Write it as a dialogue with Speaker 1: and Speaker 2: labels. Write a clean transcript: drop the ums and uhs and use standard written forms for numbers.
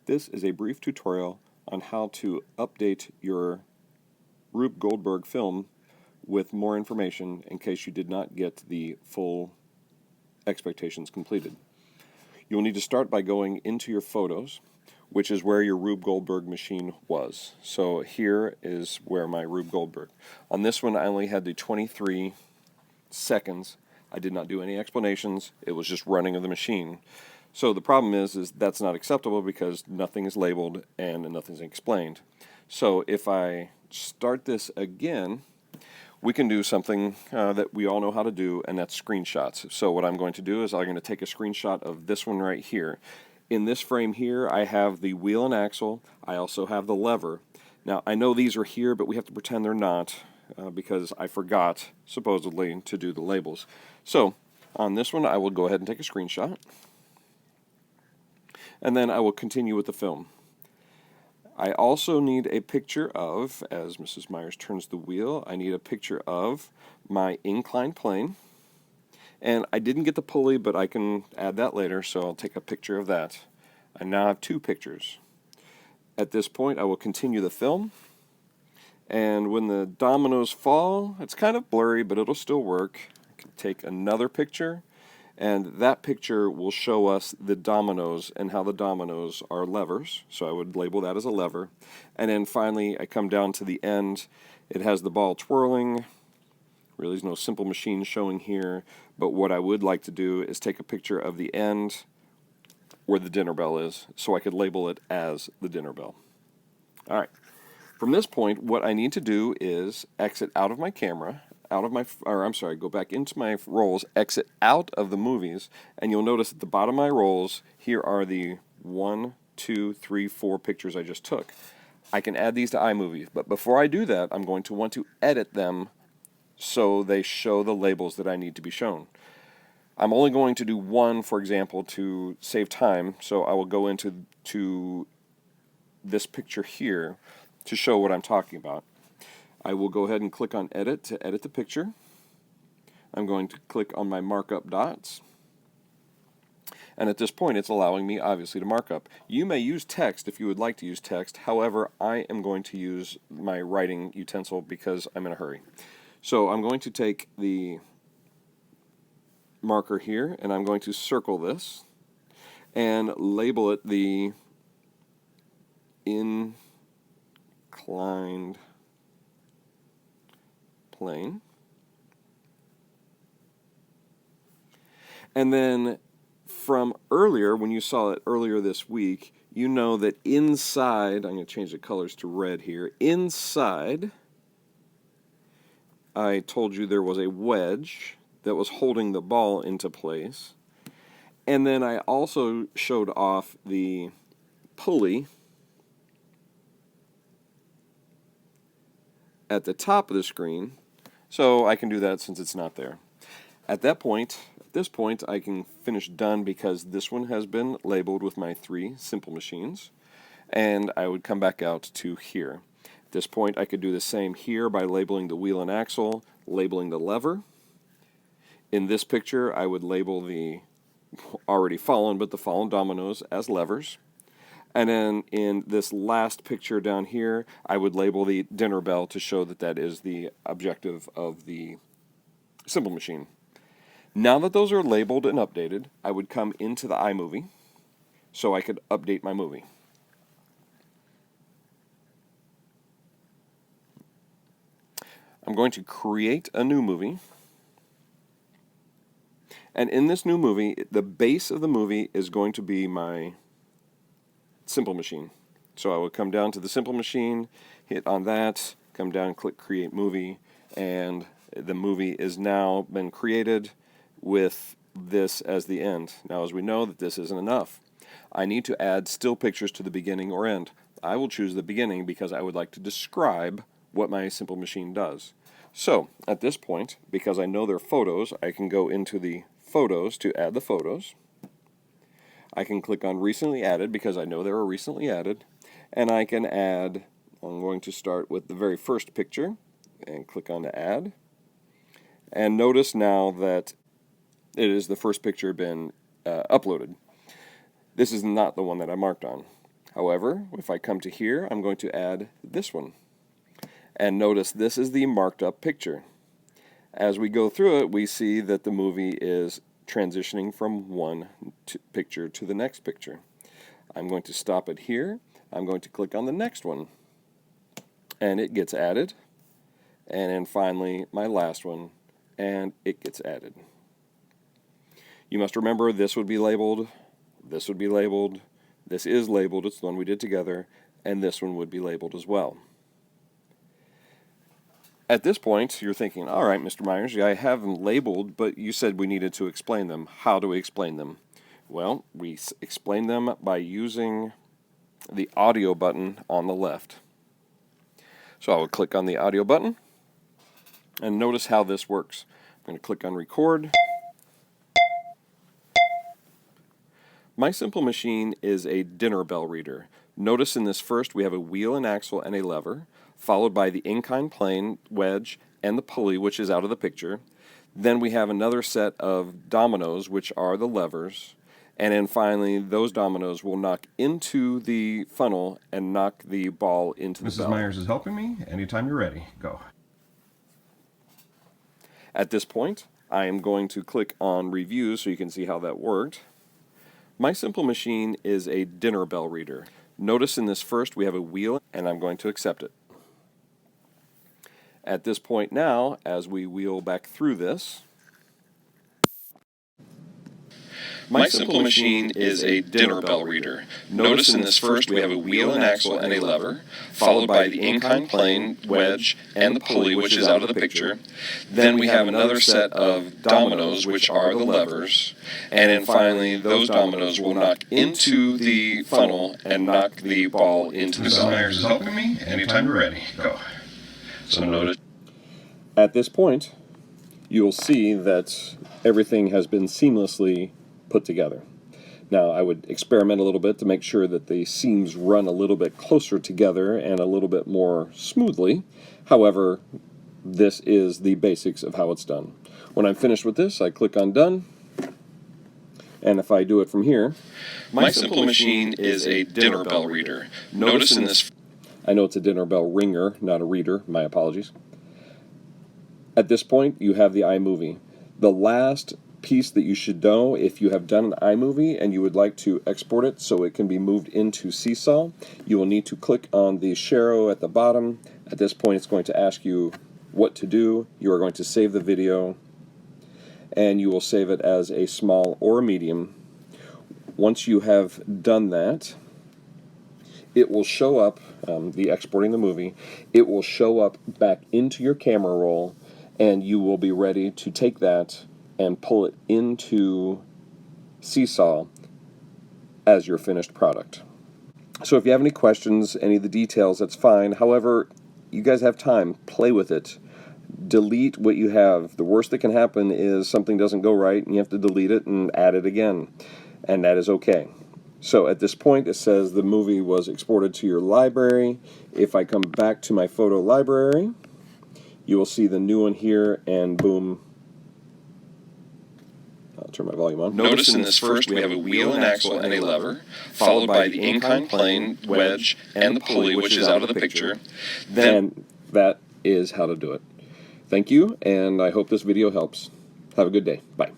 Speaker 1: This is a brief tutorial on how to update your Rube Goldberg film with more information in case you did not get the full expectations completed. You'll need to start by going into your photos, which is where your Rube Goldberg machine was. So here is where my Rube Goldberg. On this one I only had the 23 seconds. I did not do any explanations. It was just running of the machine. So the problem is that's not acceptable because nothing is labeled and nothing's explained. So if I start this again, we can do something that we all know how to do, and that's screenshots. So what I'm going to do is I'm going to take a screenshot of this one right here. In this frame here, I have the wheel and axle. I also have the lever. Now, I know these are here, but we have to pretend they're not because I forgot, supposedly, to do the labels. So on this one, I will go ahead and take a screenshot, and then I will continue with the film. I also need a picture of, as Mrs. Myers turns the wheel, I need a picture of my inclined plane. And I didn't get the pulley, but I can add that later, so I'll take a picture of that. I now have two pictures. At this point, I will continue the film. And when the dominoes fall, it's kind of blurry, but it'll still work. I can take another picture, and that picture will show us the dominoes and how the dominoes are levers. So I would label that as a lever. And then finally, I come down to the end. It has the ball twirling. Really, there's no simple machine showing here. But what I would like to do is take a picture of the end where the dinner bell is, so I could label it as the dinner bell. All right. From this point, what I need to do is exit out of my camera, go back into my rolls, exit out of the movies, and you'll notice at the bottom of my rolls, here are the 1, 2, 3, 4 pictures I just took. I can add these to iMovie, but before I do that, I'm going to want to edit them so they show the labels that I need to be shown. I'm only going to do one, for example, to save time, so I will go into this picture here to show what I'm talking about. I will go ahead and click on Edit to edit the picture. I'm going to click on my markup dots. And at this point, it's allowing me, obviously, to mark up. You may use text if you would like to use text. However, I am going to use my writing utensil because I'm in a hurry. So I'm going to take the marker here, and I'm going to circle this and label it the inclined plane. And then from earlier, when you saw it earlier this week, you know that inside, I'm going to change the colors to red here, inside, I told you there was a wedge that was holding the ball into place. And then I also showed off the pulley at the top of the screen, so I can do that since it's not there. At this point, I can finish done because this one has been labeled with my 3 simple machines, and I would come back out to here. At this point, I could do the same here by labeling the wheel and axle, labeling the lever. In this picture, I would label the already fallen, but the fallen dominoes as levers. And then in this last picture down here, I would label the dinner bell to show that that is the objective of the simple machine. Now that those are labeled and updated, I would come into the iMovie so I could update my movie. I'm going to create a new movie. And in this new movie, the base of the movie is going to be my simple machine. So I will come down to the simple machine, hit on that, come down, click Create Movie, and the movie is now been created with this as the end. Now, as we know that this isn't enough, I need to add still pictures to the beginning or end. I will choose the beginning because I would like to describe what my simple machine does. So, at this point, because I know they're photos, I can go into the photos to add the photos. I can click on Recently Added because I know they were recently added. And I can add, I'm going to start with the very first picture and click on to Add. And notice now that it is the first picture been uploaded. This is not the one that I marked on. However, if I come to here, I'm going to add this one. And notice this is the marked up picture. As we go through it, we see that the movie is transitioning from one picture to the next picture. I'm going to stop it here. I'm going to click on the next one. And it gets added. And then finally, my last one, and it gets added. You must remember this would be labeled, this would be labeled, this is labeled, it's the one we did together, and this one would be labeled as well. At this point, you're thinking, all right, Mr. Myers, I have them labeled, but you said we needed to explain them. How do we explain them? Well, we explain them by using the audio button on the left. So I will click on the audio button, and notice how this works. I'm going to click on record. My Simple Machine is a dinner bell reader. Notice in this first we have a wheel and axle and a lever, followed by the incline plane, wedge, and the pulley, which is out of the picture. Then we have another set of dominoes, which are the levers. And then finally, those dominoes will knock into the funnel and knock the ball into the bell.
Speaker 2: Mrs. Myers is helping me. Anytime you're ready, go.
Speaker 1: At this point, I am going to click on Review so you can see how that worked. My Simple Machine is a dinner bell reader. Notice in this first we have a wheel, and I'm going to accept it. At this point now, as we wheel back through this, My Simple Machine is a dinner bell reader. Notice in this first we have a wheel and axle and a lever, followed by the incline plane, wedge, and the pulley, which is out of the picture. Then we have another set of dominoes, which are the levers. And then finally, those dominoes will knock into the funnel and knock the ball into the bell.
Speaker 2: Mrs. Myers is helping me. Anytime you're ready, go.
Speaker 1: So notice. At this point, you'll see that everything has been seamlessly put together. Now, I would experiment a little bit to make sure that the seams run a little bit closer together and a little bit more smoothly. However, this is the basics of how it's done. When I'm finished with this, I click on Done. And if I do it from here, My Simple Machine is a dinner bell reader. Notice in this... I know it's a dinner bell ringer, not a reader. My apologies. At this point, you have the iMovie. The last piece that you should know, if you have done an iMovie and you would like to export it so it can be moved into Seesaw, you will need to click on the arrow at the bottom. At this point, it's going to ask you what to do. You are going to save the video, and you will save it as a small or a medium. Once you have done that, it will show up, the exporting the movie, it will show up back into your camera roll, and you will be ready to take that and pull it into Seesaw as your finished product. So if you have any questions, any of the details, that's fine. However, you guys have time. Play with it. Delete what you have. The worst that can happen is something doesn't go right and you have to delete it and add it again. And that is okay. So at this point, it says the movie was exported to your library. If I come back to my photo library, you will see the new one here, and boom. I'll turn my volume on. Notice in this first we have a wheel and axle and a lever, followed by the incline plane, wedge, and the pulley, which is out of the picture. Then that is how to do it. Thank you, and I hope this video helps. Have a good day. Bye.